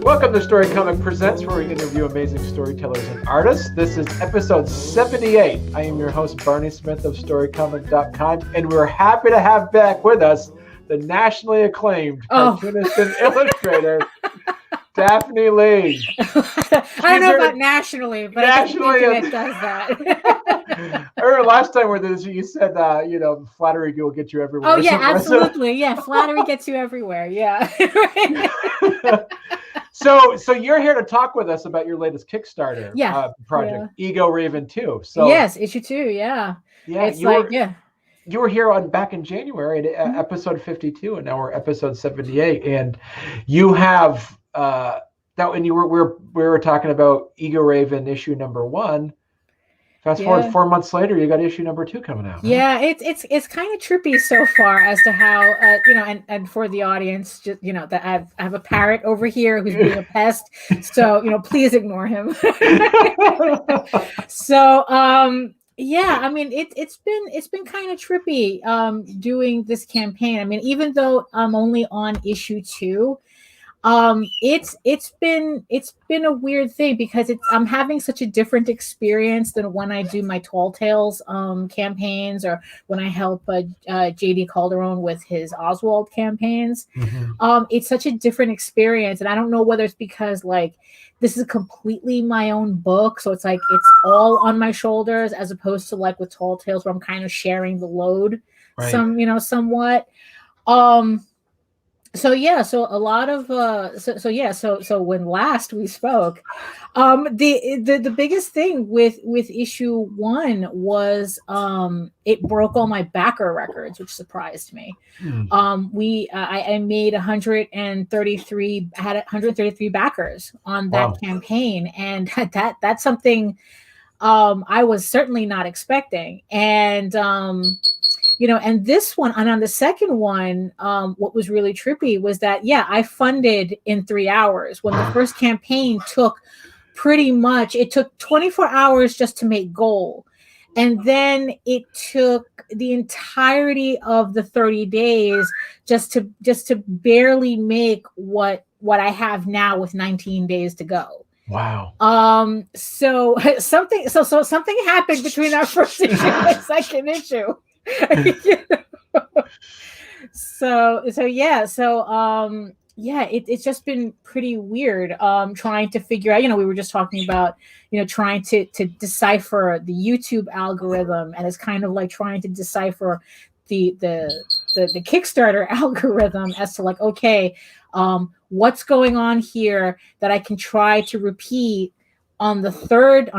Welcome to Storycomic Presents, where we interview amazing storytellers and artists. This is episode 78. I am your host, Barney Smith of Storycomic.com, and we're happy to have back with us the nationally acclaimed cartoonist and illustrator, Daphne Lage. I don't know about nationally, but nationally, I think it does that. I remember last time with this, you said, flattery will get you everywhere. Oh, yeah, absolutely. Yeah, flattery gets you everywhere. Yeah. So you're here to talk with us about your latest Kickstarter project, Egoraven 2. So yes, issue 2. Yeah. It's you were here back in January at episode 52, and now we're episode 78, and you have we were talking about Egoraven issue number 1. Fast forward 4 months later, you got issue number 2 coming out. Yeah, it's kind of trippy so far as to how and for the audience, just that I have a parrot over here who's being a pest, so please ignore him. So I mean it's been kind of trippy doing this campaign. I mean, even though I'm only on issue 2. It's been a weird thing because I'm having such a different experience than when I do my Tall Tales campaigns, or when I help JD Calderon with his Oswald campaigns. Mm-hmm. It's such a different experience, and I don't know whether it's because this is completely my own book, so it's it's all on my shoulders, as opposed to with Tall Tales where I'm kind of sharing the load, right. somewhat. So a lot of so when last we spoke, the biggest thing with issue 1 was it broke all my backer records, which surprised me. I made 133 backers on that campaign, and that's something I was certainly not expecting. And and this one, and on the second one, what was really trippy was that, I funded in 3 hours, when the first campaign took 24 hours just to make goal. And then it took the entirety of the 30 days just to barely make what I have now with 19 days to go. Wow. So something happened between our first issue and second issue. It's just been pretty weird trying to figure out, we were just talking about trying to decipher the YouTube algorithm, and it's kind of like trying to decipher the Kickstarter algorithm as to what's going on here that I can try to repeat on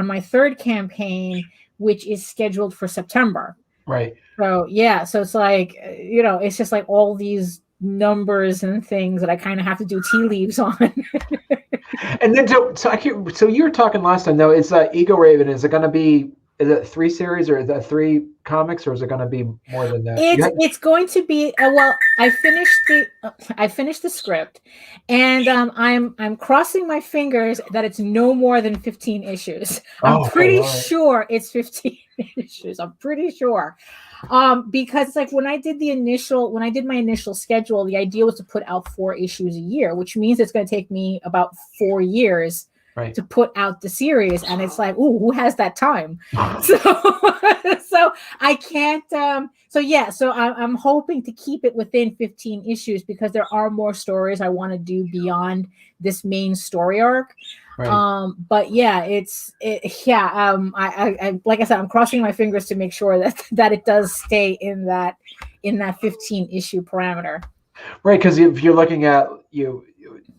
my third campaign, which is scheduled for September. Right. So so it's it's just all these numbers and things that I kind of have to do tea leaves on. And then so you were talking last time though, is Egoraven, is it 3 series, or is that 3 comics, or is it going to be more than that? It's going to be I finished the script, and I'm crossing my fingers that it's no more than 15 issues. I'm pretty sure it's 15 issues. I'm pretty sure. Because when I did my initial schedule, the idea was to put out 4 issues a year, which means it's going to take me about 4 years to put out the series. And it's who has that time? So I can't. So I'm hoping to keep it within 15 issues, because there are more stories I want to do beyond this main story arc. Right. But I like I said, I'm crossing my fingers to make sure that it does stay in that 15 issue parameter. Right, because if you're looking at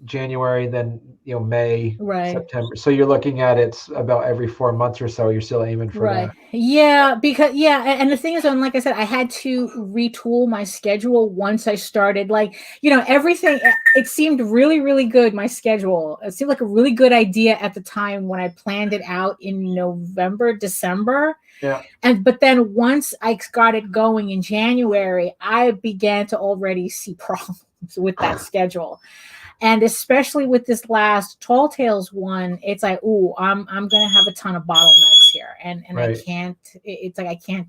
January, then May, September, so you're looking at it's about every 4 months or so. You're still aiming for that. Yeah, because and the thing is, like I said, I had to retool my schedule once I started. Everything, it seemed really, really good. My schedule, it seemed like a really good idea at the time when I planned it out in November, December. Yeah. But then once I got it going in January, I began to already see problems with that schedule. And especially with this last Tall Tales one, it's I'm gonna have a ton of bottlenecks here, and I can't. I can't.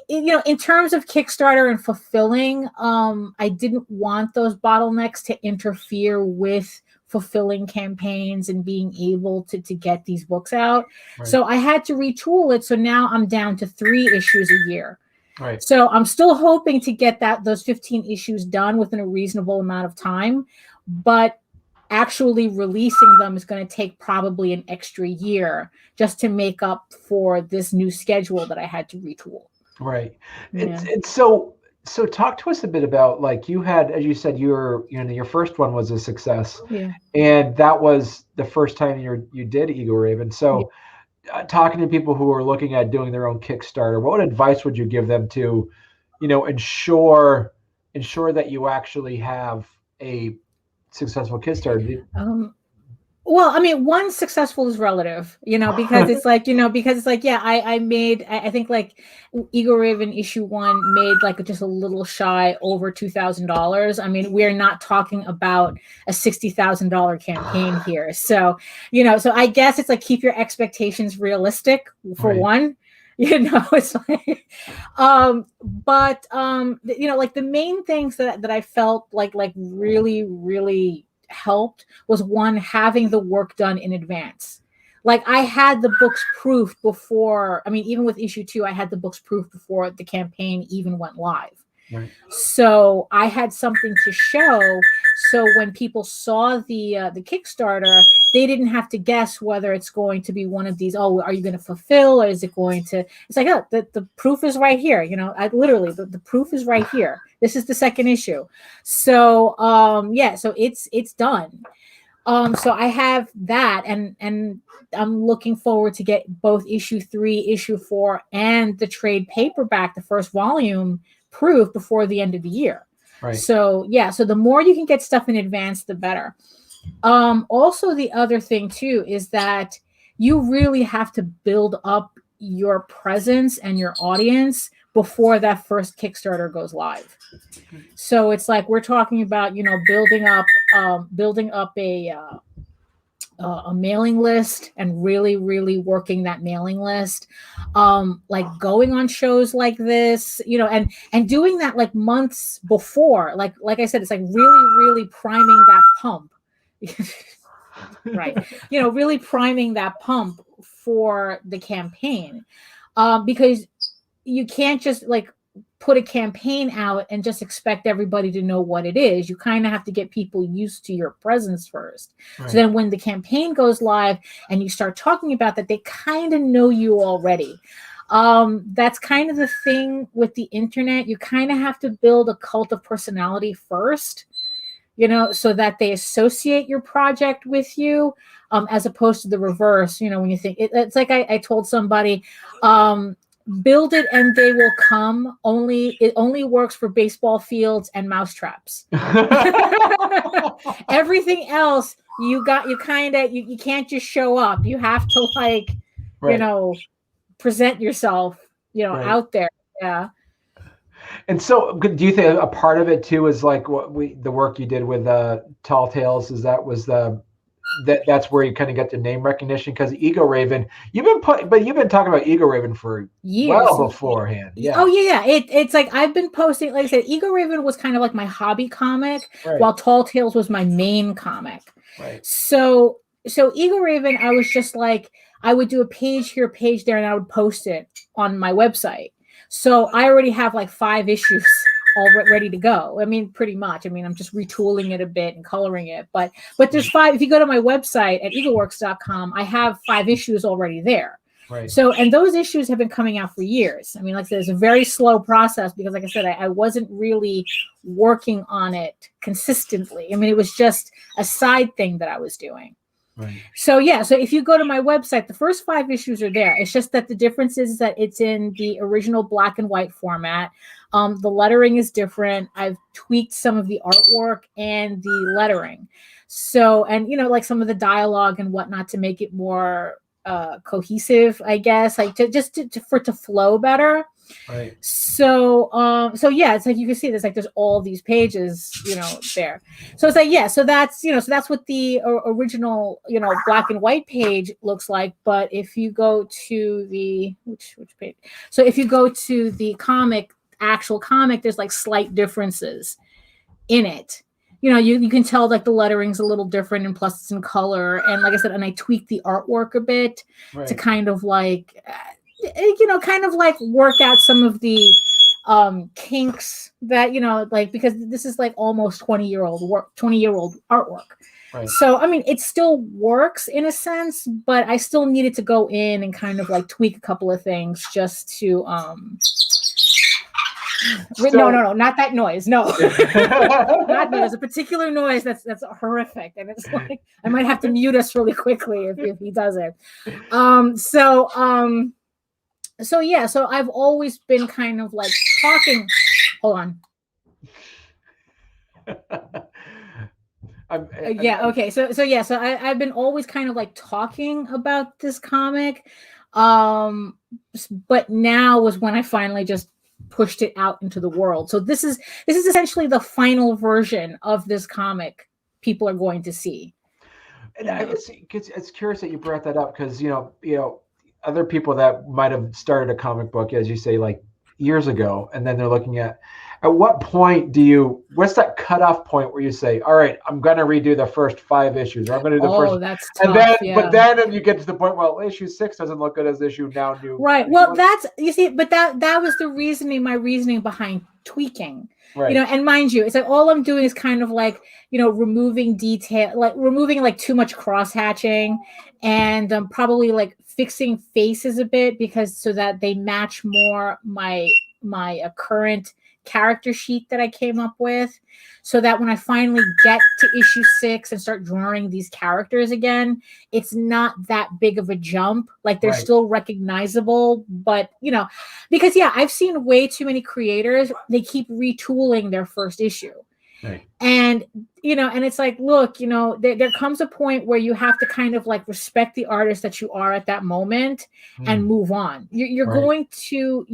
In terms of Kickstarter and fulfilling, I didn't want those bottlenecks to interfere with fulfilling campaigns and being able to get these books out. Right. So I had to retool it. So now I'm down to 3 issues a year. Right. So I'm still hoping to get those 15 issues done within a reasonable amount of time, but actually releasing them is going to take probably an extra year just to make up for this new schedule that I had to retool. Right. Yeah. It's so talk to us a bit about, like, you had, as you said, your first one was a success. Yeah. And that was the first time you did Egoraven. So talking to people who are looking at doing their own Kickstarter, what advice would you give them to, ensure that you actually have a successful Kickstarter? Well, I mean, one, successful is relative, because it's like, I made, I think like Egoraven issue 1 made like just a little shy over $2,000. I mean, we're not talking about a $60,000 campaign here. So, so I guess it's like, keep your expectations realistic for one. It's like, but like the main things that I felt like really, really helped was, one, having the work done in advance. Like, I had the books proofed before. I mean, even with issue 2, I had the books proofed before the campaign even went live. Right. So I had something to show. So when people saw the Kickstarter, they didn't have to guess whether it's going to be one of these, oh, are you going to fulfill, or is it going to, it's like, oh, the proof is right here. I literally, the proof is right here. This is the second issue. So, so it's done. So I have that, and I'm looking forward to get both issue 3, issue 4, and the trade paperback, the first volume, proof before the end of the year. Right. So so the more you can get stuff in advance, the better. Also, the other thing too is that you really have to build up your presence and your audience before that first Kickstarter goes live. So it's like, we're talking about, building up a mailing list, and really, really working that mailing list, like going on shows like this, and doing that like months before, like I said, it's like really, really priming that pump. Right. Really priming that pump for the campaign, because you can't just like put a campaign out and just expect everybody to know what it is. You kind of have to get people used to your presence first. Right. So then when the campaign goes live and you start talking about that, they kind of know you already. That's kind of the thing with the internet. You kind of have to build a cult of personality first, so that they associate your project with you, as opposed to the reverse. When you think it's like, I told somebody, build it and they will come. It only works for baseball fields and mousetraps. Everything else, you can't just show up. You have to right. Present yourself, right. out there. Yeah. And so, do you think a part of it too is like the work you did with Tall Tales? That's where you kind of get the name recognition? Because Egoraven, you've been talking about Egoraven for years, well beforehand. Yeah. Oh yeah. It's like, I've been posting, like I said, Egoraven was kind of like my hobby comic, right. while Tall Tales was my main comic. Right. So Egoraven, I was just like, I would do a page here, page there, and I would post it on my website. So I already have like 5 issues all ready to go. I mean, pretty much. I mean, I'm just retooling it a bit and coloring it. But there's 5. If you go to my website at egoworks.com, I have 5 issues already there. Right. So, and those issues have been coming out for years. I mean, like I said, it's a very slow process because, like I said, I wasn't really working on it consistently. I mean, it was just a side thing that I was doing. Right. So if you go to my website, the first 5 issues are there. It's just that the difference is that it's in the original black and white format. The lettering is different. I've tweaked some of the artwork and the lettering. So, and like some of the dialogue and whatnot to make it more cohesive, I guess, like for it to flow better. Right. So it's like, you can see there's all these pages, there. So it's like, so that's what the original, black and white page looks like. But if you go to the, which page? So if you go to the actual comic, there's like slight differences in it. you can tell like the lettering's a little different, and plus it's in color. And like I said, and I tweaked the artwork a bit to kind of like, kind of like work out some of the kinks that, like, because this is like almost 20-year-old artwork. Right. So, I mean, it still works in a sense, but I still needed to go in and kind of like tweak a couple of things just to, no, not that noise. No, not there's a particular noise that's horrific, and it's like I might have to mute us really quickly if he does it. So yeah, so I've always been kind of like talking. Hold on. Okay. So I've been always kind of like talking about this comic, but now was when I finally just pushed it out into the world. So this is essentially the final version of this comic people are going to see. And it's curious that you brought that up, because other people that might have started a comic book, as you say, like years ago, and then they're looking at what point what's that cutoff point where you say, all right, I'm going to redo the first 5 issues, or I'm going to do the first. That's tough. But then you get to the point, well, issue 6 doesn't look good as issue now. Right. Well, that's, you see, but that was my reasoning behind tweaking. Right. And mind you, it's like all I'm doing is kind of like, removing detail, like removing like too much cross hatching, and probably like fixing faces a bit, because so that they match more my current character sheet that I came up with, so that when I finally get to issue 6 and start drawing these characters again, it's not that big of a jump. Like they're still recognizable, but because I've seen way too many creators, they keep retooling their first issue. Right. And and it's like, look, there comes a point where you have to kind of like respect the artist that you are at that moment and move on. You're going to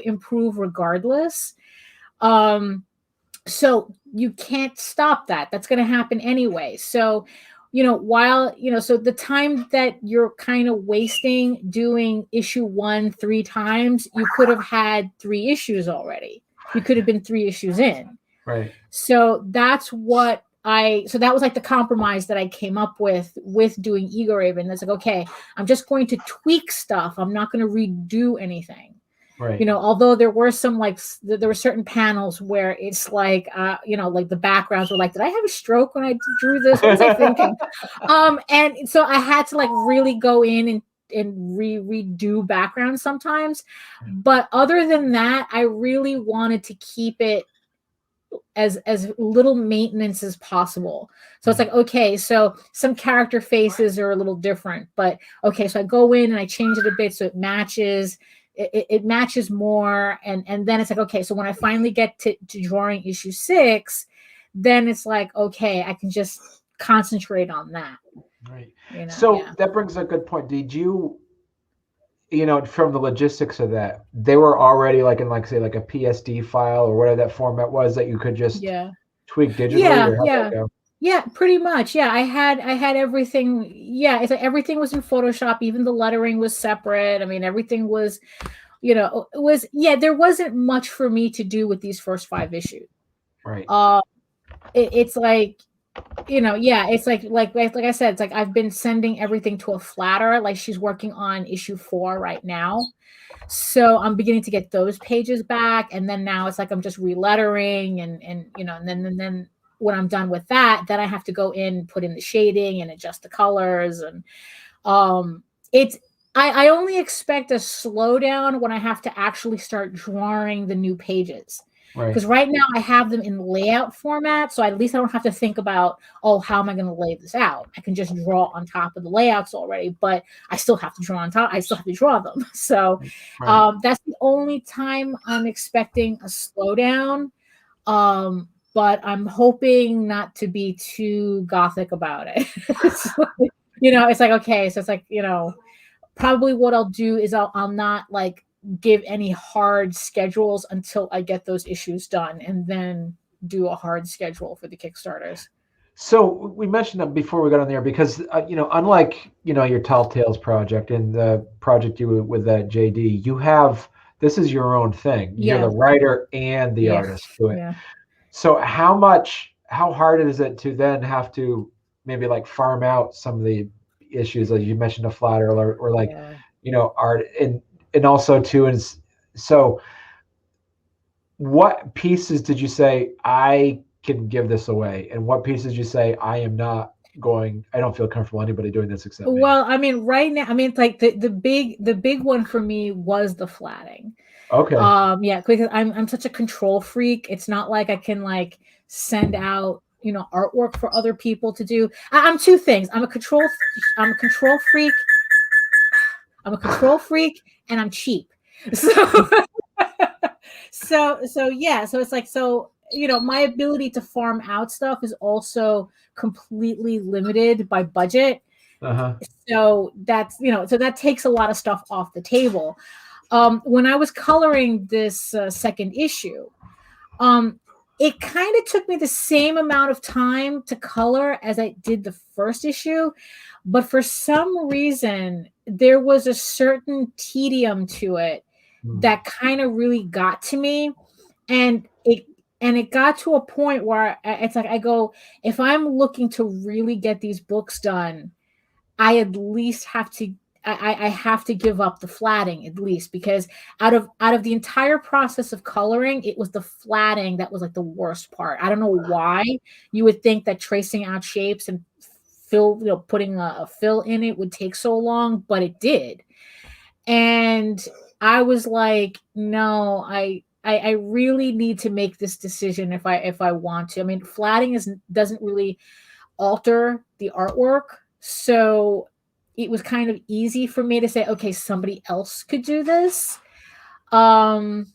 improve regardless. So you can't stop that. That's going to happen anyway. So, while, so the time that you're kind of wasting doing issue 1 3 times, you could have had 3 issues already. You could have been 3 issues in. Right. So that was like the compromise that I came up with doing Egoraven. That's like, okay, I'm just going to tweak stuff. I'm not going to redo anything. Right. Although there were some there were certain panels where it's like, like the backgrounds were like, did I have a stroke when I drew this? What was I thinking? And so I had to like really go in and redo backgrounds sometimes. But other than that, I really wanted to keep it as little maintenance as possible. So it's like, okay, so some character faces are a little different, but okay, so I go in and I change it a bit so it matches. It matches more, and then it's like, okay, so when I finally get to drawing issue 6, then it's like, okay, I can just concentrate on that. Right. That brings a good point. Did you, from the logistics of that, they were already like in say like a PSD file or whatever that format was that you could just tweak digitally? Yeah, pretty much. Yeah, I had everything. Yeah, it's like everything was in Photoshop. Even the lettering was separate. I mean, everything was, there wasn't much for me to do with these first 5 issues. Right. It's like, it's like I said, it's like I've been sending everything to a flatter. Like she's working on issue 4 right now. So I'm beginning to get those pages back. And then now it's like I'm just relettering and then when I'm done with that, then I have to go in, put in the shading and adjust the colors. And I only expect a slowdown when I have to actually start drawing the new pages. Because right now I have them in layout format, so at least I don't have to think about, how am I going to lay this out? I can just draw on top of the layouts already, but I still have to draw on top. I still have to draw them. So that's the only time I'm expecting a slowdown. But I'm hoping not to be too gothic about it. It's like, okay, so it's like, probably what I'll do is I'll not like give any hard schedules until I get those issues done, and then do a hard schedule for the Kickstarters. So we mentioned that before we got on there, because unlike your Telltales project and the project you with JD, this is your own thing. You're the writer and the artist to it. Yeah. So how much how hard is it to then have to maybe like farm out some of the issues, like you mentioned, a flatter or like, art, and also too, and so what pieces did you say I can give this away, and what pieces did you say I don't feel comfortable anybody doing this except me? Well, I mean, right now, I mean, it's like the big one for me was the flatting. Okay. Yeah, because I'm such a control freak. It's not like I can like send out, artwork for other people to do. I'm two things. I'm a control freak. I'm a control freak, and I'm cheap. So yeah, so it's like, my ability to farm out stuff is also completely limited by budget. Uh-huh. So so that takes a lot of stuff off the table. When I was coloring this second issue, it kind of took me the same amount of time to color as I did the first issue, but for some reason there was a certain tedium to it that kind of really got to me, and it got to a point where it's like I go, if I'm looking to really get these books done, I at least have to I have to give up the flatting, at least, because out of the entire process of coloring, it was the flatting that was like the worst part. I don't know why. You would think that tracing out shapes and putting a fill in it would take so long, but it did. And I was like, no, I really need to make this decision if I want to. I mean, flatting doesn't really alter the artwork. So it was kind of easy for me to say, okay, somebody else could do this. But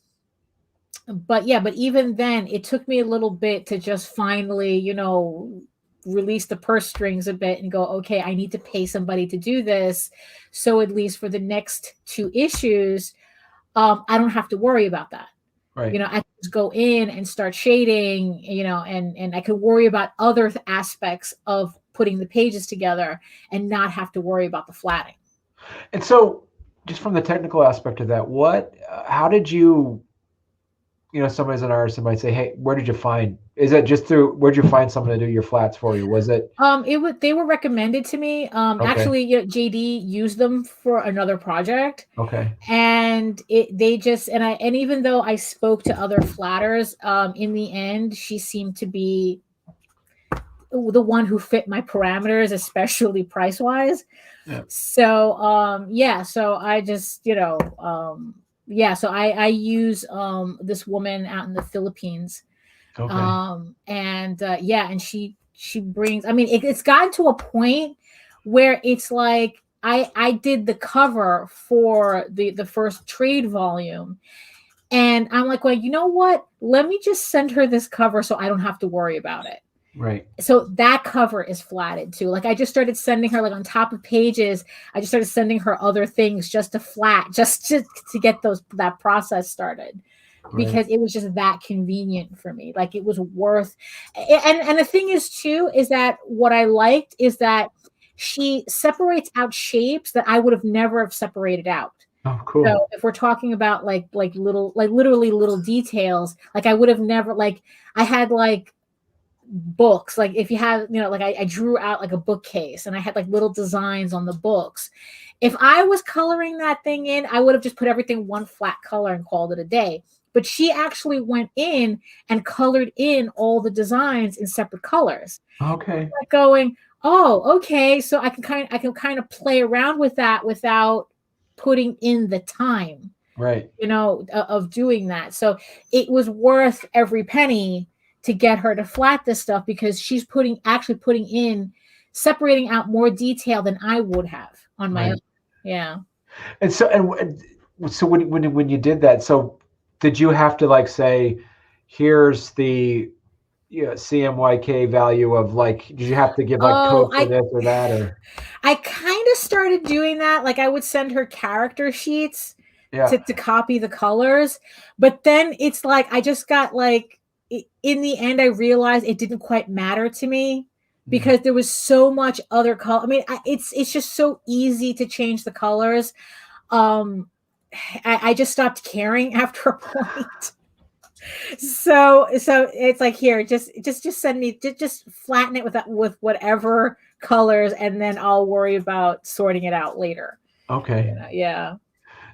even then, it took me a little bit to just finally, release the purse strings a bit and go, okay, I need to pay somebody to do this. So at least for the next two issues, I don't have to worry about that. Right. I can just go in and start shading, and I could worry about other aspects of putting the pages together and not have to worry about the flatting. And so, just from the technical aspect of that, how did you, somebody's an artist and might say, hey, where did you find, is it just where'd you find someone to do your flats for you? Was it? They were recommended to me. Okay. Actually, JD used them for another project. Okay. And and even though I spoke to other flatters, in the end, she seemed to be the one who fit my parameters, especially price wise. Yeah. So so I just so I use this woman out in the Philippines. Okay. And she brings, I mean, it's gotten to a point where it's like I did the cover for the first trade volume, and I'm like, well, you know what, let me just send her this cover so I don't have to worry about it. Right. So that cover is flatted too. Like I just started sending her, like on top of pages, I just started sending her other things just to flat, just to get that process started. Right. Because it was just that convenient for me. Like it was worth. And the thing is too, is that what I liked is that she separates out shapes that I would have never have separated out. Oh, cool. So if we're talking about like literally little details, like I would have never, like I had like books, like if you have, like I drew out like a bookcase and I had like little designs on the books. If I was coloring that thing in, I would have just put everything one flat color and called it a day. But she actually went in and colored in all the designs in separate colors. Okay. Like going, oh, okay, so I can kind of play around with that without putting in the time, right, of doing that. So it was worth every penny to get her to flat this stuff, because she's actually putting in, separating out more detail than I would have on my own. Yeah. And so when you did that, so did you have to like say, here's the CMYK value of, like, did you have to give like code for this or that? Or I kind of started doing that. Like I would send her character sheets to copy the colors, but then it's like I just got like, in the end, I realized it didn't quite matter to me because there was so much other color. I mean, it's just so easy to change the colors. I just stopped caring after a point. So it's like, here, just send me, just flatten it with whatever colors, and then I'll worry about sorting it out later. Okay. You know, yeah.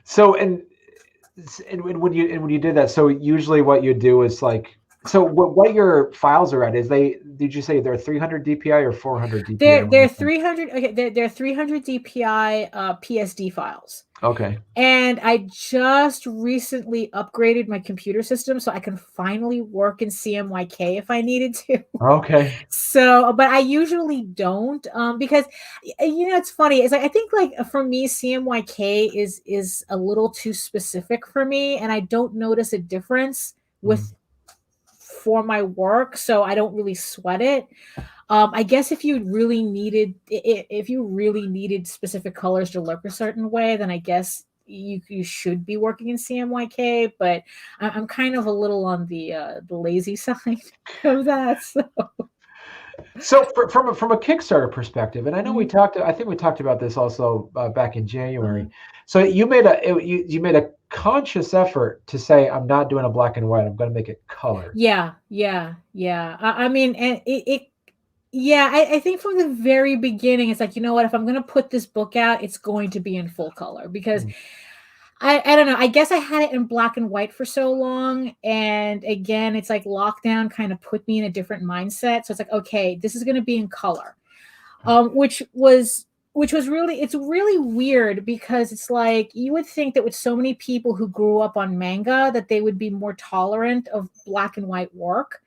So when you did that, so usually what you do is like, so what your files are at is did you say they're 300 DPI or 400 DPI? They're 300. Okay, they're 300 DPI PSD files. Okay. And I just recently upgraded my computer system so I can finally work in CMYK if I needed to. Okay. So, but I usually don't, because it's funny. It's like, I think, like, for me, CMYK is a little too specific for me, and I don't notice a difference for my work, so I don't really sweat it. I guess if you really needed specific colors to look a certain way, then I guess you should be working in CMYK. But I'm kind of a little on the lazy side of that. So from a Kickstarter perspective, and I know I think we talked about this also back in January. So you made a conscious effort to say, I'm not doing a black and white. I'm going to make it color. Yeah. I mean, and I think from the very beginning, it's like, you know what, if I'm going to put this book out, it's going to be in full color, because I don't know. I guess I had it in black and white for so long. And again, it's like lockdown kind of put me in a different mindset. So it's like, okay, this is going to be in color, which was really, it's really weird, because it's like, you would think that with so many people who grew up on manga, that they would be more tolerant of black and white work.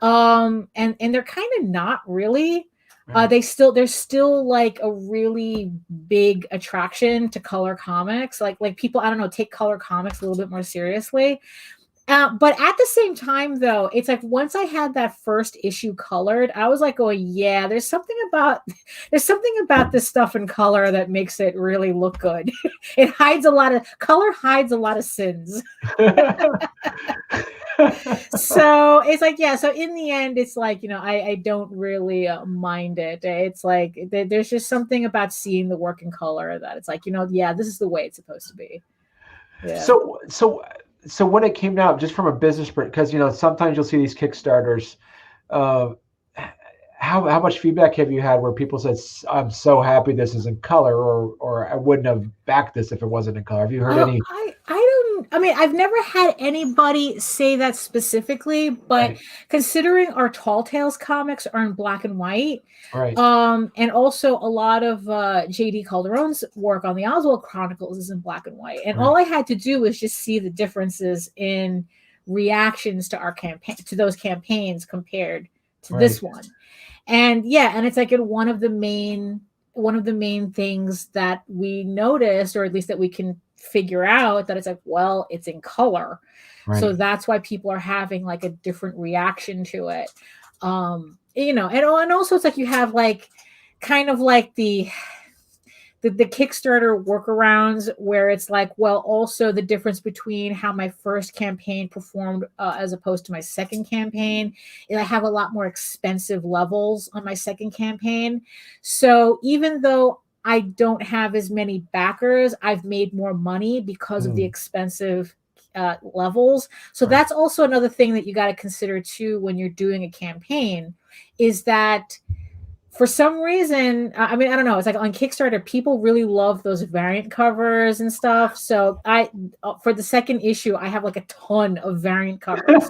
And they're kind of not really. There's still like a really big attraction to color comics. Like people, I don't know, take color comics a little bit more seriously. But at the same time, though, it's like, once I had that first issue colored, I was like, oh yeah, there's something about this stuff in color that makes it really look good. Color hides a lot of sins. So it's like, yeah, so in the end, it's like, I don't really mind it. It's like, there's just something about seeing the work in color that it's like, yeah, this is the way it's supposed to be. Yeah. So when it came out, just from a business, because sometimes you'll see these Kickstarters, how much feedback have you had where people said, I'm so happy this is in color, or I wouldn't have backed this if it wasn't in color? Have you heard any? I mean, I've never had anybody say that specifically, but considering our Tall Tales comics are in black and white, and also a lot of J.D. Calderon's work on the Oswald Chronicles is in black and white, and all I had to do was just see the differences in reactions to our campaign, to those campaigns compared to this one. And and it's like, one of the main things that we noticed, or at least that we can figure out, that it's like, well, it's in color, so that's why people are having like a different reaction to it. And also, it's like, you have like kind of like the Kickstarter workarounds, where it's like, well, also the difference between how my first campaign performed as opposed to my second campaign is I have a lot more expensive levels on my second campaign. So even though I don't have as many backers, I've made more money because of the expensive levels. So that's also another thing that you got to consider too when you're doing a campaign, is that for some reason, I mean, I don't know, it's like on Kickstarter, people really love those variant covers and stuff. So for the second issue, I have like a ton of variant covers.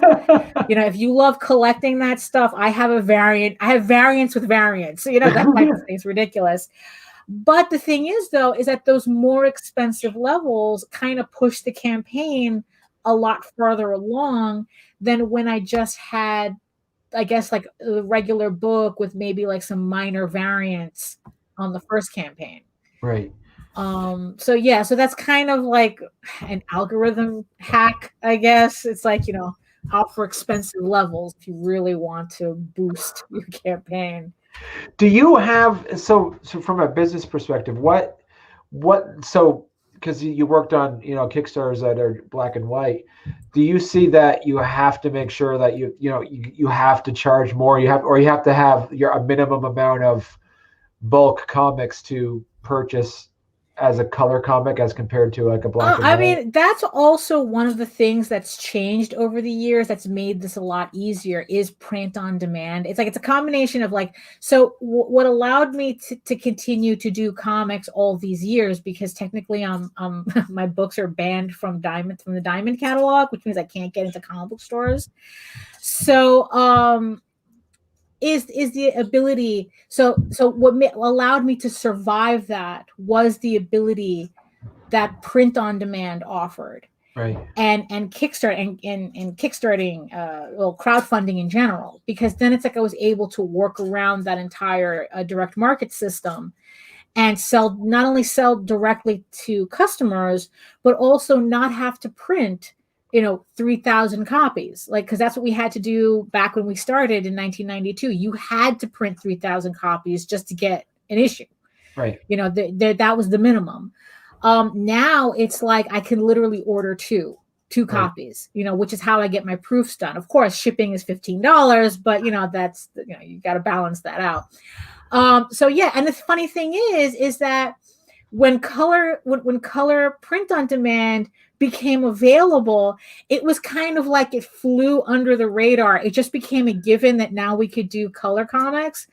If you love collecting that stuff, I have variants with variants. So, that type of thing is ridiculous. But the thing is, though, is that those more expensive levels kind of push the campaign a lot further along than when I just had, I guess, like a regular book with maybe like some minor variants on the first campaign. So that's kind of like an algorithm hack, I guess. It's like, opt for expensive levels if you really want to boost your campaign. Do you have, so from a business perspective, because you worked on Kickstarters that are black and white, do you see that you have to make sure that you have to charge more, you have to have a minimum amount of bulk comics to purchase as a color comic as compared to like a black and white? I mean, that's also one of the things that's changed over the years that's made this a lot easier is print on demand. It's like it's a combination of like, so what allowed me to continue to do comics all these years, because technically my books are banned from the Diamond catalog, which means I can't get into comic book stores. So is the ability, so what allowed me to survive that was the ability that print on demand offered, right? And Kickstarter and kickstarting, well, crowdfunding in general, because then it's like I was able to work around that entire direct market system and not only sell directly to customers, but also not have to print 3,000 copies, like, because that's what we had to do back when we started in 1992. You had to print 3,000 copies just to get an issue, right? That was the minimum. Now it's like I can literally order two copies, which is how I get my proofs done. Of course, shipping is $15, but that's you got to balance that out. So yeah, and the funny thing is that when color print on demand became available, it was kind of like it flew under the radar. It just became a given that now we could do color comics.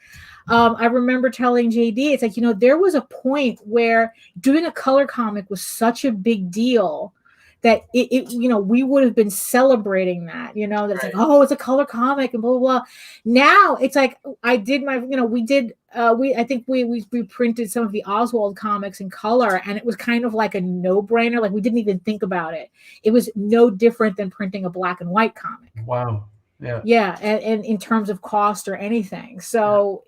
I remember telling JD, it's like, there was a point where doing a color comic was such a big deal that we would have been celebrating that, that it's like, oh, it's a color comic and blah, blah, blah. Now it's like, I did my, I think we printed some of the Oswald comics in color, and it was kind of like a no-brainer. Like, we didn't even think about it. It was no different than printing a black and white comic. Wow. Yeah. Yeah. And in terms of cost or anything. So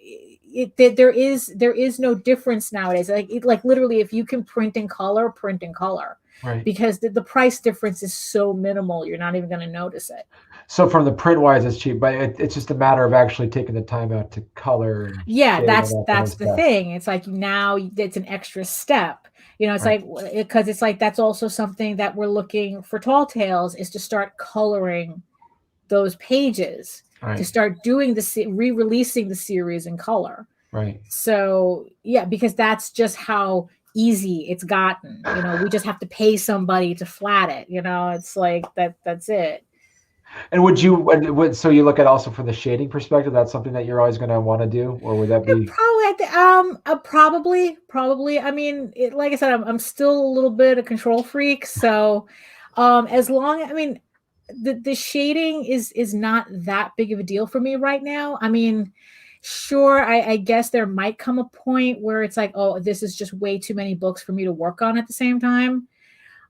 there is no difference nowadays. Like literally, if you can print in color, print in color. Right. Because the price difference is so minimal, you're not even going to notice it. So from the print wise, it's cheap, but it's just a matter of actually taking the time out to color. Yeah, that's the thing. It's like now it's an extra step. It's right. Like, because it's like that's also something that we're looking for Tall Tales, is to start coloring those pages, right, to start doing re-releasing the series in color. Right. So yeah, because that's just how easy it's gotten. We just have to pay somebody to flat it. It's like that's it. And so you look at also from the shading perspective, that's something that you're always going to want to do, or would that be probably. I mean, like I said, I'm still a little bit a control freak, so as long, I mean, the shading is not that big of a deal for me right now. I mean, sure, I guess there might come a point where it's like, oh, this is just way too many books for me to work on at the same time.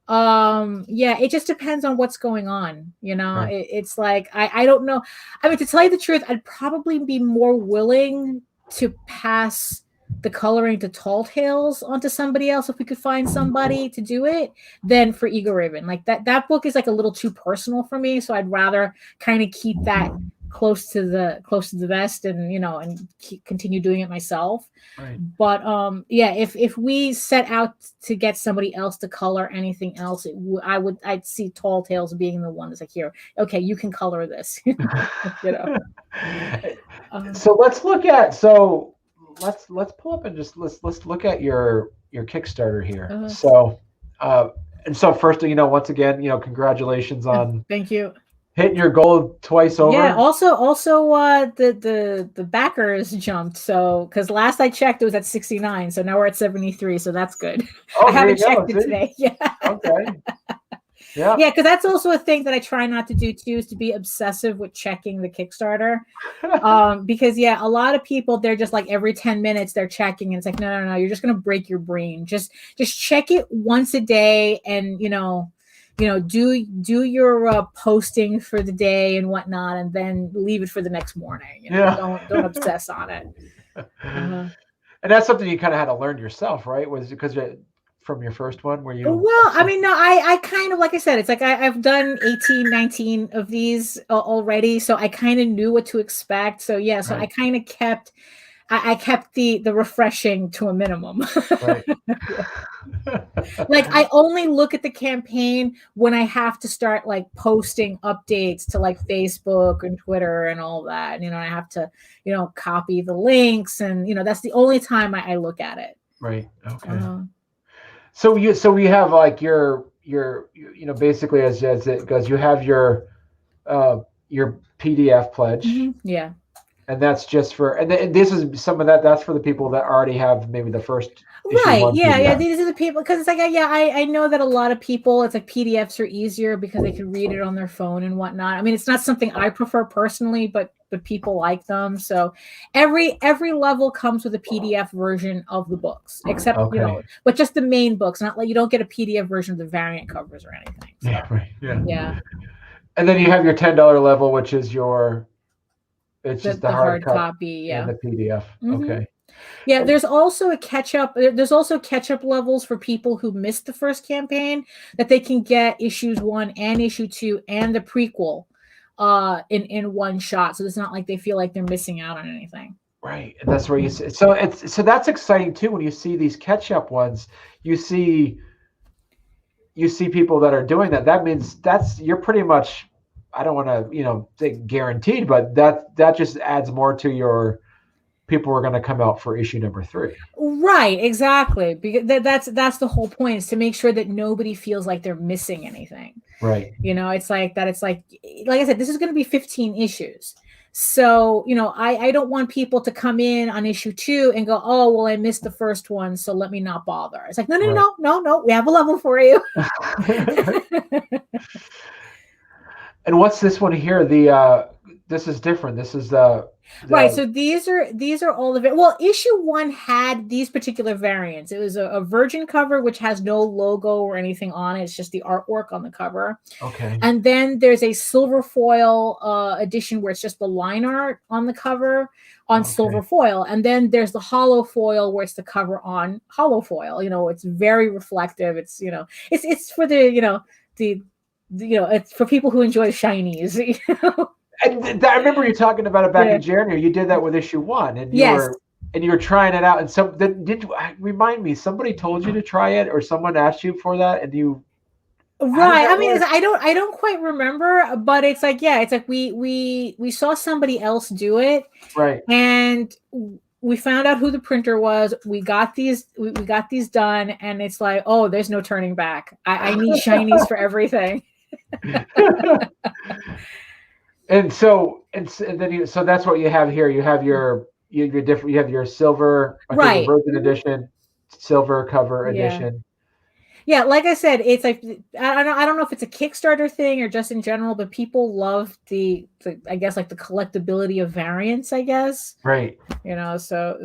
Yeah, it just depends on what's going on. Right. It's like, I don't know. I mean, to tell you the truth, I'd probably be more willing to pass the coloring to Tall Tales onto somebody else if we could find somebody to do it than for Egoraven. Like that book is like a little too personal for me, so I'd rather kind of keep that close to the vest and and continue doing it myself. Right. But yeah, if we set out to get somebody else to color anything else, I'd see Tall Tales being the one that's like, here, okay, you can color this. So let's look at let's pull up and just let's look at your Kickstarter here. So and so first, once again, congratulations on thank you. Hitting your goal twice over. Yeah. Also, the backers jumped. So, because last I checked, it was at 69. So now we're at 73. So that's good. Oh, I haven't checked it today. Yeah. Okay. Yeah. Yeah, because that's also a thing that I try not to do too, is to be obsessive with checking the Kickstarter. Because yeah, a lot of people, they're just like every 10 minutes they're checking, and it's like, no, you're just gonna break your brain. Just check it once a day, and do your posting for the day and whatnot, and then leave it for the next morning. Don't obsess on it. And that's something you kind of had to learn yourself, right? Was it because from your first one where you? Well, I mean, no, I kind of, like I said, it's like I've done 18, 19 of these already, so I kind of knew what to expect. So yeah, so right. I kind of kept. I kept the refreshing to a minimum. Right. Like, I only look at the campaign when I have to start like posting updates to like Facebook and Twitter and all that. I have to, copy the links, and that's the only time I look at it. Right. Okay. So we have like basically as it goes, you have your PDF pledge. Yeah. And that's just for, and this is some of that's for the people that already have maybe the first issue Right. one Yeah. PDF. Yeah. These are the people, because it's like, yeah, I know that a lot of people, it's like PDFs are easier because they can read it on their phone and whatnot. I mean, it's not something I prefer personally, but people like them. So every level comes with a PDF version of the books, except but just the main books. Not like you don't get a PDF version of the variant covers or anything. So, yeah. Right. Yeah. Yeah. And then you have your $10 level, which is it's just the hard copy. Yeah. and the PDF. Okay. Yeah, there's also there's also catch-up levels for people who missed the first campaign that they can get issues 1 and issue 2 and the prequel in one shot. So it's not like they feel like they're missing out on anything. Right. And that's where you see, so that's exciting too when you see these catch-up ones. You see people that are doing that. That means you're pretty much, I don't want to, say guaranteed, but that just adds more to your people are going to come out for issue number 3. Right, exactly. Because that's the whole point, is to make sure that nobody feels like they're missing anything. Right. It's like that. It's like I said, this is going to be 15 issues. So, I don't want people to come in on issue 2 and go, oh, well, I missed the first one, so let me not bother. It's like, no, we have a level for you. And what's this one here? This is different. This is right. So these are all of it. Well, issue 1 had these particular variants. It was a virgin cover, which has no logo or anything on it. It's just the artwork on the cover. Okay. And then there's a silver foil edition where it's just the line art on the cover on silver foil. And then there's the hollow foil where it's the cover on hollow foil. It's very reflective. It's it's for it's for people who enjoy shinies. And I remember you talking about it back in January. You did that with issue 1, and you were trying it out. And did you remind me? Somebody told you to try it, or someone asked you for that, and you. Right. I mean, I don't quite remember, but it's like, it's like we saw somebody else do it, right? And we found out who the printer was. We got these. We got these done, and it's like, oh, there's no turning back. I need shinies for everything. And then so that's what you have here. You have your different. You have your silver, right? Virgin edition, silver cover edition. Yeah, like I said, it's like I don't know if it's a Kickstarter thing or just in general, but people love the I guess like the collectability of variants. I guess. Right. So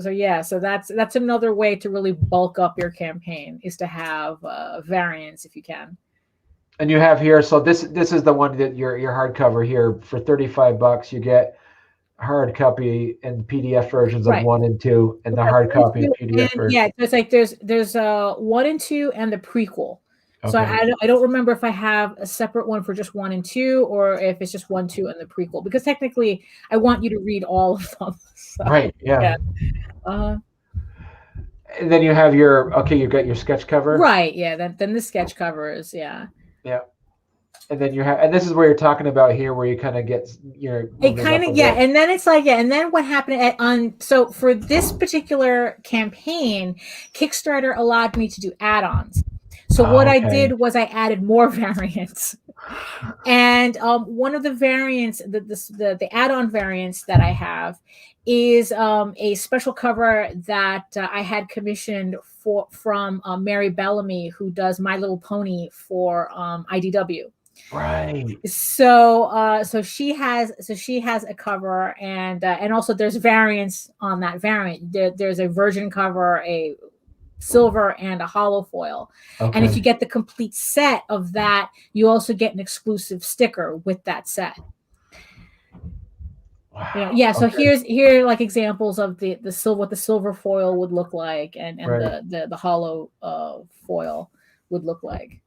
that's another way to really bulk up your campaign, is to have variants if you can. And you have here, so this is the one that your hardcover here for $35. You get hard copy and PDF versions of 1 and 2, and the hard copy and PDF version. Yeah, it's like there's 1 and 2 and the prequel. Okay. So I don't remember if I have a separate one for just 1 and 2, or if it's just 1, 2, and the prequel, because technically I want you to read all of them. So, right. Yeah. And then you have you've got your sketch cover. Right. Yeah. Then the sketch covers. Yeah. Yeah. And then and this is where you're talking about here, where you kind of get it kind of and then it's like and then what happened so for this particular campaign, Kickstarter allowed me to do add-ons. So what I did was I added more variants, and one of the variants, the add-on variants that I have, is a special cover that I had commissioned from Mary Bellamy, who does My Little Pony for IDW. Right. So she has a cover, and also there's variants on that variant. There's a virgin cover, a silver, and a hollow foil. Okay. And if you get the complete set of that, you also get an exclusive sticker with that set. Wow. Yeah. So here are like examples of the silver, what the silver foil would look like, and right. the hollow foil would look like.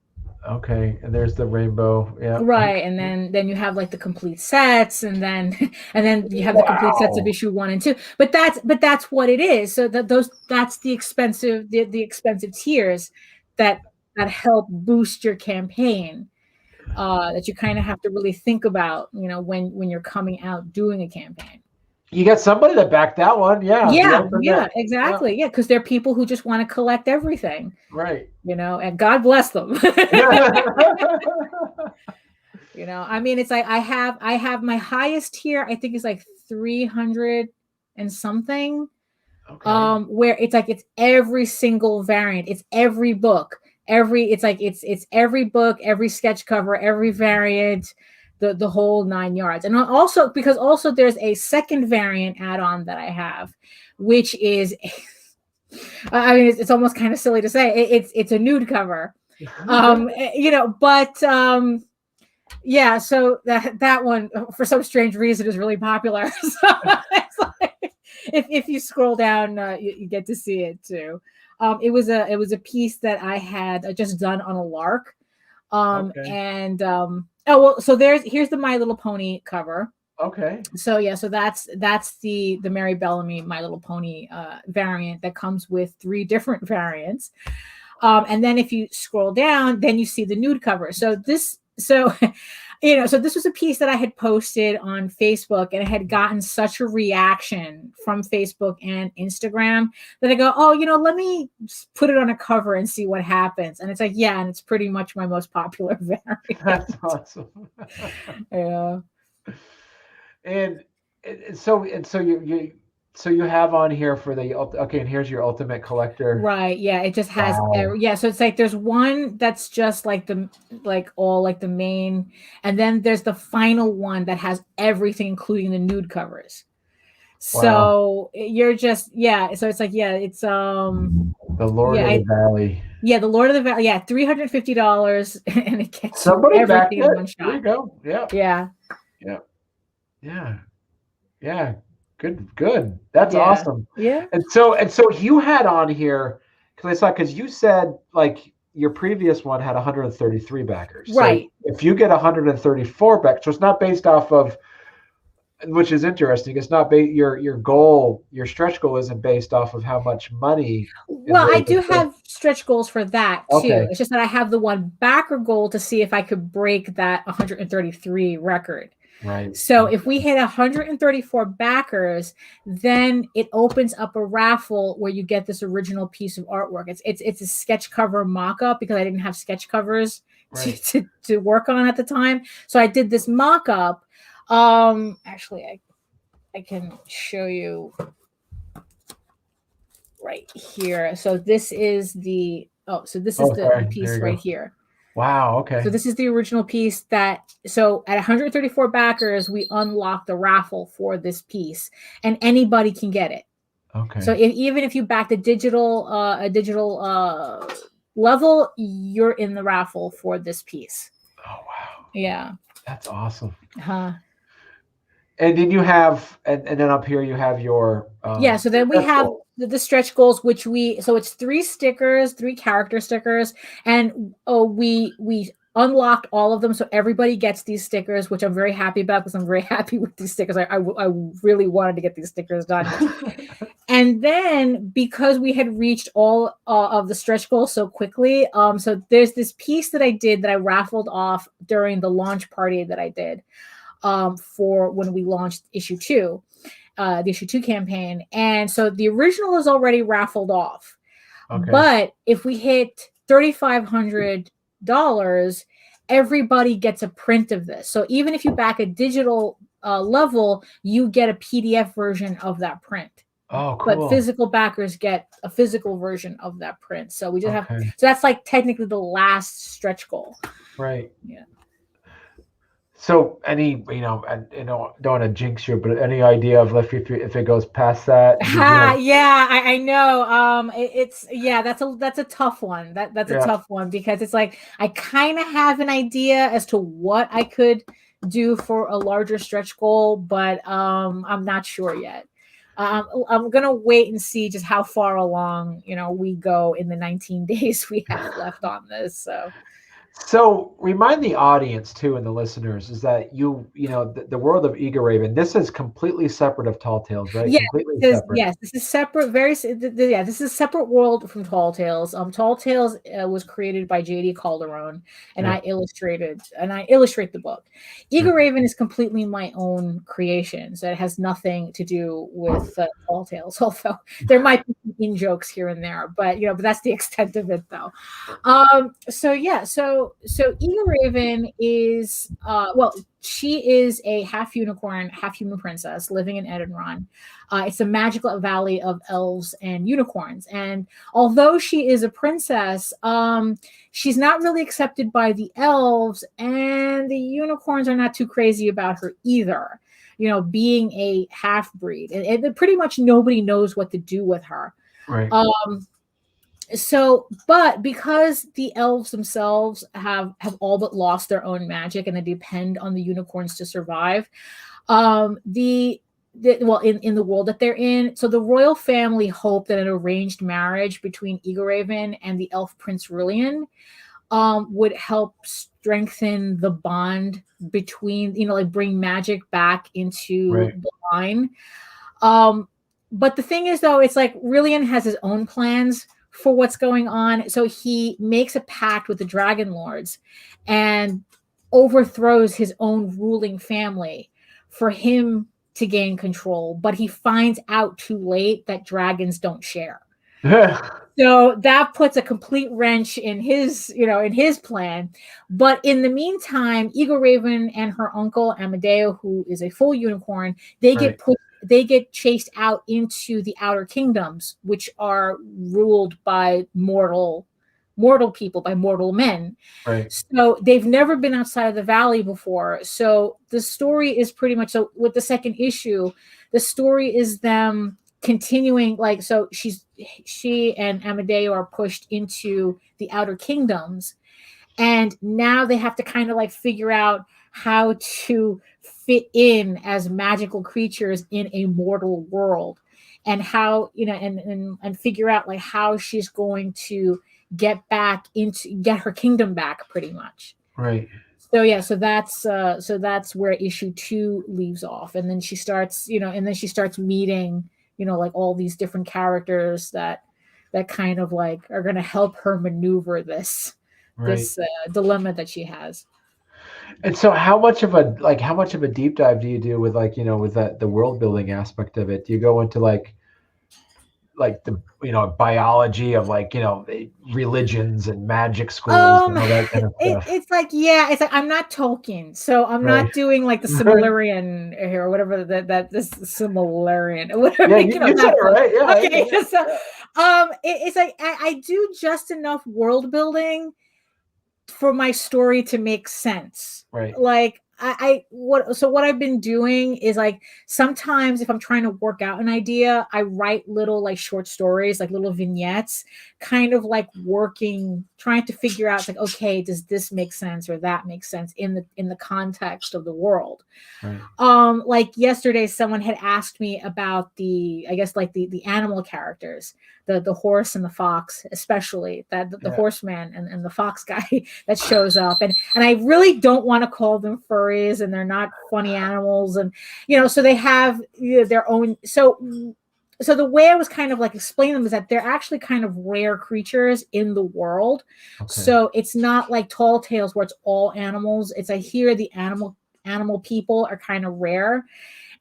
Okay, and there's the rainbow. Yeah. Right, and then you have like the complete sets, and then you have the complete sets of issue 1 and 2. But that's what it is. So that's the expensive tiers that help boost your campaign. That you kind of have to really think about, when you're coming out doing a campaign. You got somebody that backed that one. Yeah. Yeah, exactly. Yeah, because there are people who just want to collect everything. Right. And God bless them. Yeah. I mean, it's like I have my highest here, I think is like 300 and something. Okay. Where it's like it's every single variant, it's every book, it's every book, every sketch cover, every variant, the whole 9 yards. And also because also there's a second variant add-on that I have, which is I mean it's almost kind of silly to say it's a nude cover. But yeah, so that one for some strange reason is really popular. So it's like, if you scroll down, you get to see it too. It was a piece that I had just done on a lark. Okay. And oh well, so here's the My Little Pony cover. Okay. So yeah, so that's the Mary Bellamy My Little Pony variant that comes with 3 different variants. And then if you scroll down, then you see the nude cover. So this was a piece that I had posted on Facebook, and it had gotten such a reaction from Facebook and Instagram that I go, oh, let me put it on a cover and see what happens. And it's like, yeah, and it's pretty much my most popular variant. That's awesome. Yeah. And so you have on here for and here's your Ultimate Collector. Right. Yeah. It just has, Wow. yeah. So it's like, there's one that's just like the main, and then there's the final one that has everything, including the nude covers. So you're just, yeah. So it's like, yeah, it's, The Lord of the Valley. Yeah. The Lord of the Valley. Yeah. $350 and it gets Somebody everything backed in it. one shot. There you go. Yeah. Yeah. Yeah. Yeah. Yeah. Good. That's awesome. Yeah. And so you had on here, because you said like your previous one had 133 backers. Right. So if you get 134 backers, so it's not based off of, which is interesting. It's not your goal, your stretch goal isn't based off of how much money. Well, I do have stretch goals for that too. Okay. It's just that I have the one backer goal to see if I could break that 133 record. Right. So if we hit 134 backers, then it opens up a raffle where you get this original piece of artwork. It's a sketch cover mock-up because I didn't have sketch covers to work on at the time. So I did this mock-up. Actually, I can show you right here. So this is the piece right here. Wow. Okay. So this is the original piece so at 134 backers, we unlock the raffle for this piece, and anybody can get it. Okay. So even if you back the digital level, you're in the raffle for this piece. Oh, wow. Yeah. That's awesome. Huh. And then you have, and then up here you have your. So then we have the stretch goals, so it's 3 stickers, 3 character stickers, and we unlocked all of them, so everybody gets these stickers, which I'm very happy about because I'm very happy with these stickers. I really wanted to get these stickers done. And then because we had reached all of the stretch goals so quickly, so there's this piece that I did that I raffled off during the launch party that I did for when we launched issue 2. The issue 2 campaign. And so the original is already raffled off. Okay. But if we hit $3,500, everybody gets a print of this. So even if you back a digital level, you get a PDF version of that print. Oh, cool. But physical backers get a physical version of that print. So we just have, so that's like technically the last stretch goal. Right. Yeah. So any, don't want to jinx you, but any idea of if it goes past that? Yeah, I know. That's a tough one. That's a tough one because it's like I kind of have an idea as to what I could do for a larger stretch goal, but I'm not sure yet. I'm gonna wait and see just how far along we go in the 19 days we have left on this. So remind the audience too, and the listeners, is that the world of Egoraven, this is completely separate of Tall Tales, right? Yes, Completely this, separate. yes, this is separate. Yeah, this is a separate world from Tall Tales. Tall Tales was created by J.D. Calderon, and Yeah. I illustrate the book. Yeah. Egoraven is completely my own creation, so it has nothing to do with Tall Tales. Although there might be in jokes here and there, but that's the extent of it, though. So Egoraven is she is a half unicorn, half human princess living in Edenron. It's a magical valley of elves and unicorns. And although she is a princess, she's not really accepted by the elves, and the unicorns are not too crazy about her either. Being a half breed, and pretty much nobody knows what to do with her. Right. But because the elves themselves have all but lost their own magic and they depend on the unicorns to survive, in the world that they're in, so the royal family hope that an arranged marriage between Egoraven and the elf prince Rillian would help strengthen the bond between, bring magic back into the line. But the thing is, though, it's like Rillian has his own plans for what's going on. So he makes a pact with the Dragon Lords and overthrows his own ruling family for him to gain control. But he finds out too late that dragons don't share. So that puts a complete wrench in his plan. But in the meantime, Egoraven and her uncle Amadeo, who is a full unicorn, they get chased out into the outer kingdoms, which are ruled by mortal people, by mortal men. Right. So they've never been outside of the valley before. So the story is pretty much, so with the second issue, the story is them continuing, so she and Amadeo are pushed into the outer kingdoms, and now they have to kind of figure out how to fit in as magical creatures in a mortal world, and how and figure out how she's going to get her kingdom back, pretty much. Right. So that's where issue 2 leaves off, and then she starts meeting all these different characters that kind of are going to help her maneuver this dilemma that she has. And so how much of a deep dive do you do with with the world building aspect of it? Do you go into the biology of religions and magic schools and all that kind of stuff? It's like I'm not Tolkien, so I'm not doing the Silmarillion here, or whatever this Silmarillion, or whatever. Yeah, you said it right. Yeah. Okay, so it's like I do just enough world building for my story to make sense. Right. What I've been doing is sometimes if I'm trying to work out an idea, I write little short stories, little vignettes, kind of trying to figure out okay, does this make sense or that makes sense in the context of the world. Right. Yesterday, someone had asked me about the animal characters, the horse and the fox, especially the horseman and the fox guy that shows up, and I really don't want to call them furries, and they're not funny animals, and so they have their own. So the way I was kind of explaining them is that they're actually kind of rare creatures in the world. Okay. So it's not like Tall Tales where it's all animals. It's here the animal people are kind of rare.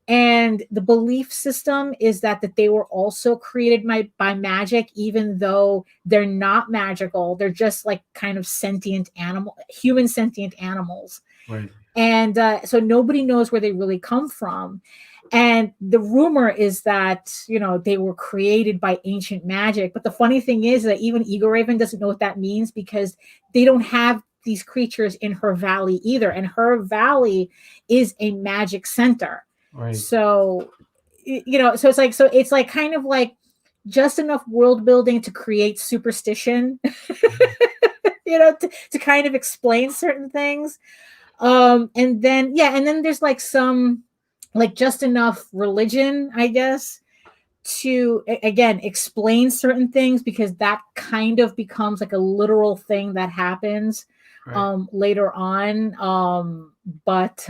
And the belief system is that they were also created by magic, even though they're not magical. They're just kind of human sentient animals. Right. And so nobody knows where they really come from. And the rumor is that, they were created by ancient magic. But the funny thing is that even Egoraven doesn't know what that means, because they don't have these creatures in her valley either. And her valley is a magic center. Right. So, so it's kind of just enough world building to create superstition, to kind of explain certain things. And then there's some, just enough religion, I guess, to, again, explain certain things, because that kind of becomes a literal thing that happens. later on. But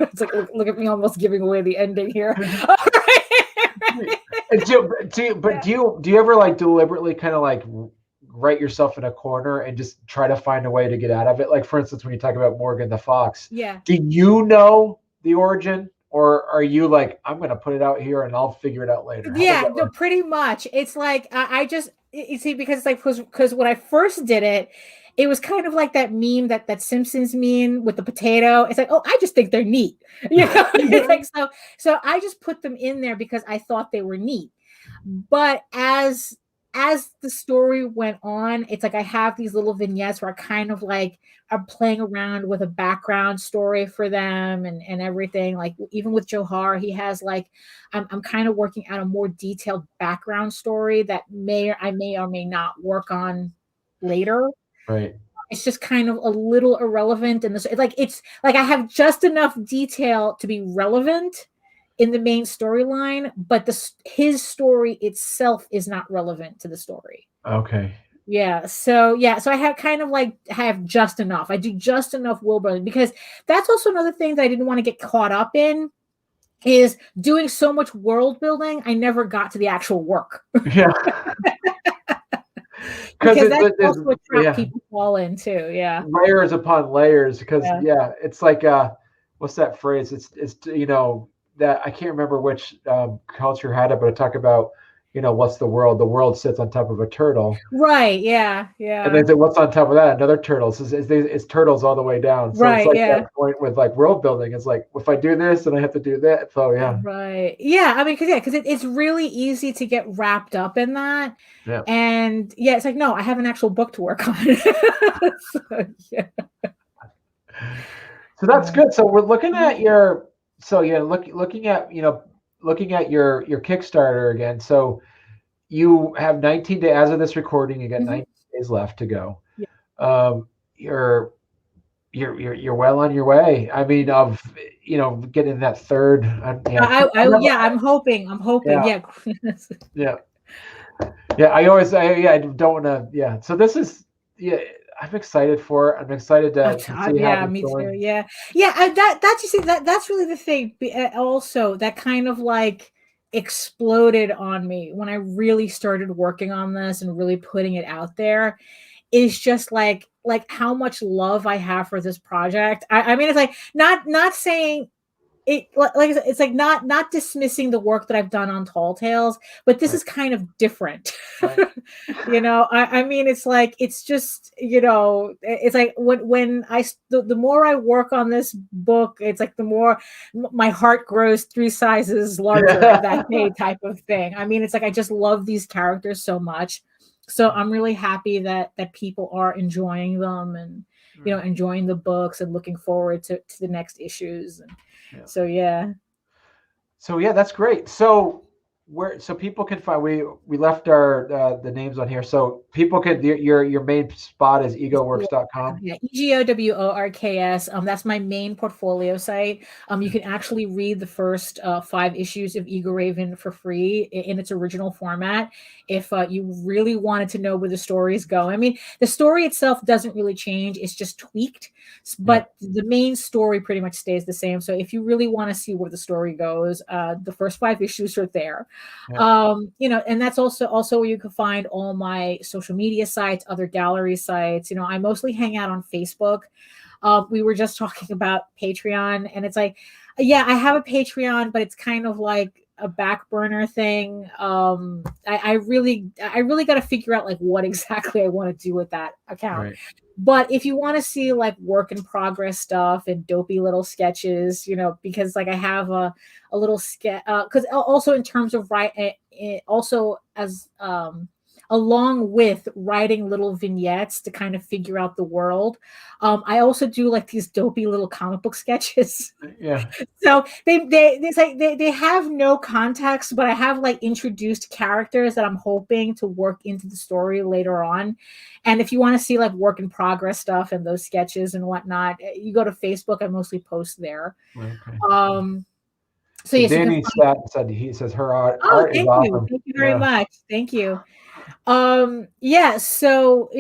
it's like, look at me almost giving away the ending here. Do you ever like deliberately kind of like write yourself in a corner and just try to find a way to get out of it? Like, for instance, when you talk about Morgan the Fox, do you know the origin, or are you like, I'm going to put it out here and I'll figure it out later? No, pretty much. It's like, I just, you see, because it's like, because when I first did it, it was kind of like that meme, that Simpsons meme with the potato. It's like, oh, I just think they're neat. It's like, so I just put them in there because I thought they were neat. But as the story went on, it's like I have these little vignettes where I kind of like are playing around with a background story for them and everything. Like even with Johar, he has like, I'm kind of working out a more detailed background story that I may or may not work on later. Right. It's just kind of a little irrelevant in this. It's like I have just enough detail to be relevant in the main storyline, but his story itself is not relevant to the story. Okay. Yeah. So I have just enough. I do just enough world building, because that's also another thing that I didn't want to get caught up in, is doing so much world building. I never got to the actual work. Yeah. Because that's also a trap people fall into. Yeah. Layers upon layers. Because it's like what's that phrase? It's that I can't remember which culture had it, but it talked about, what's the world? The world sits on top of a turtle. Right. Yeah. Yeah. And then what's on top of that? Another turtle. So it's turtles all the way down. So right. It's like that point with like world building. It's like, if I do this, then I have to do that. So yeah. Right. Yeah. I mean, because it's really easy to get wrapped up in that. Yeah. And it's like, no, I have an actual book to work on. So that's good. So we're looking at your. So looking at your Kickstarter again. So you have 19 days as of this recording. You got 19 days left to go. Yeah. You're well on your way. I mean, of getting that third. I'm hoping. Yeah. Yeah. I don't want to. Yeah. So this is. Yeah. I'm excited for it. I'm excited to see how me it's going. too. Yeah. That's really the thing. Also, that kind of like exploded on me when I really started working on this and really putting it out there. Is just like how much love I have for this project. I mean, it's like not saying it like it's like not dismissing the work that I've done on Tall Tales, but this is kind of different. Right. I mean, it's like, it's just, it's like when the more I work on this book, it's like the more my heart grows 3 sizes larger that day type of thing. I mean, it's like I just love these characters so much. So I'm really happy that people are enjoying them and enjoying the books and looking forward to the next issues. And so that's great. So people can find, we left our the names on here, so people can, your main spot is egoworks.com. Yeah, EGOWORKS. That's my main portfolio site. You can actually read the first 5 issues of Egoraven for free in its original format if you really wanted to know where the stories go. I mean, the story itself doesn't really change, it's just tweaked, but the main story pretty much stays the same. So if you really want to see where the story goes, the first 5 issues are there. And that's also where you can find all my social media sites, other gallery sites. I mostly hang out on Facebook. We were just talking about Patreon, and it's like, I have a Patreon, but it's kind of like a back burner thing. I really got to figure out like what exactly I want to do with that account. Right. But if you want to see like work in progress stuff and dopey little sketches, because like I have a little sketch, because also in terms of also as along with writing little vignettes to kind of figure out the world, I also do like these dopey little comic book sketches. Yeah. So they have no context, but I have like introduced characters that I'm hoping to work into the story later on. And if you want to see like work in progress stuff and those sketches and whatnot, you go to Facebook. I mostly post there. Okay. So yes, Danny said he says her art is awesome. Thank you very much. Thank you. Yeah, so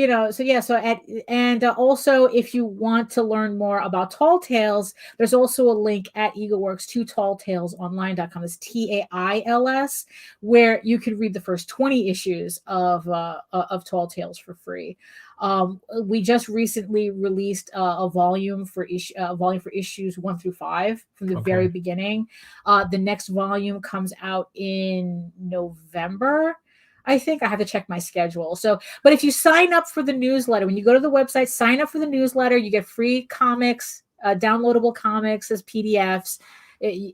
also if you want to learn more about Tall Tales, there's also a link at EagleWorks to talltalesonline.com. It's TAILS, where you could read the first 20 issues of Tall Tales for free. We just recently released a volume for issues 1 through 5 from the very beginning. The next volume comes out in November. I think I have to check my schedule. So, but if you sign up for the newsletter, when you go to the website, sign up for the newsletter, you get free comics, downloadable comics as PDFs,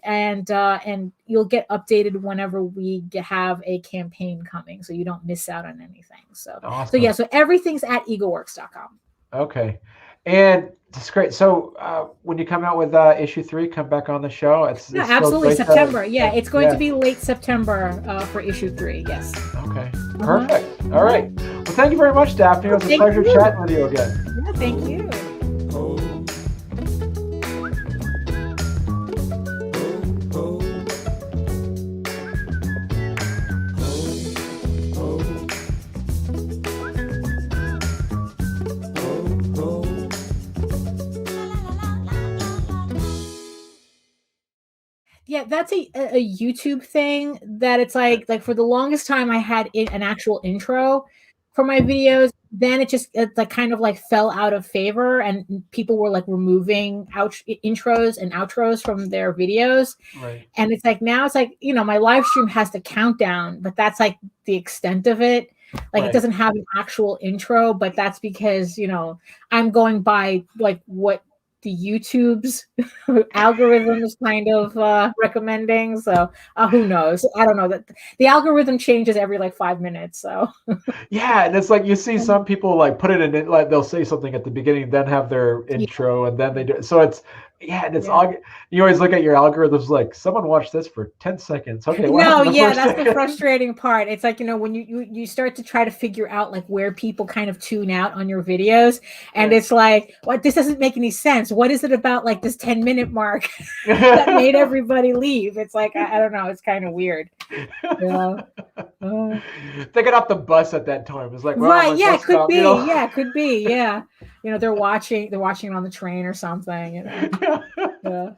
and you'll get updated whenever we have a campaign coming, so you don't miss out on anything. So, awesome. So everything's at egoworks.com. Okay. And it's great. So when you come out with issue 3, come back on the show. It's absolutely September. It's going to be late September for issue 3. Yes. Okay. Perfect. All right. Well, thank you very much, Daphne. It was a pleasure chatting with you again. Yeah, thank you. Yeah, that's a YouTube thing that it's like for the longest time I had an actual intro for my videos. Then it's like kind of like fell out of favor, and people were like removing intros and outros from their videos. Right. And it's like now it's like, my live stream has the countdown, but that's like the extent of it. Like it doesn't have an actual intro, but that's because, I'm going by like what the YouTube's algorithms kind of recommending. So who knows? I don't know. That the algorithm changes every like 5 minutes. So yeah, and it's like you see some people like put it in, like they'll say something at the beginning, then have their intro, and then they do. So it's all you always look at your algorithms like someone watched this for 10 seconds. Okay, that's the frustrating part. It's like, when you start to try to figure out like where people kind of tune out on your videos, and it's like, what, this doesn't make any sense. What is it about like this 10-minute mark that made everybody leave? It's like, I don't know. It's kind of weird. They got off the bus at that time. It's like, well, it could be. Yeah, it could be. Yeah. They're watching it on the train or something. Yeah.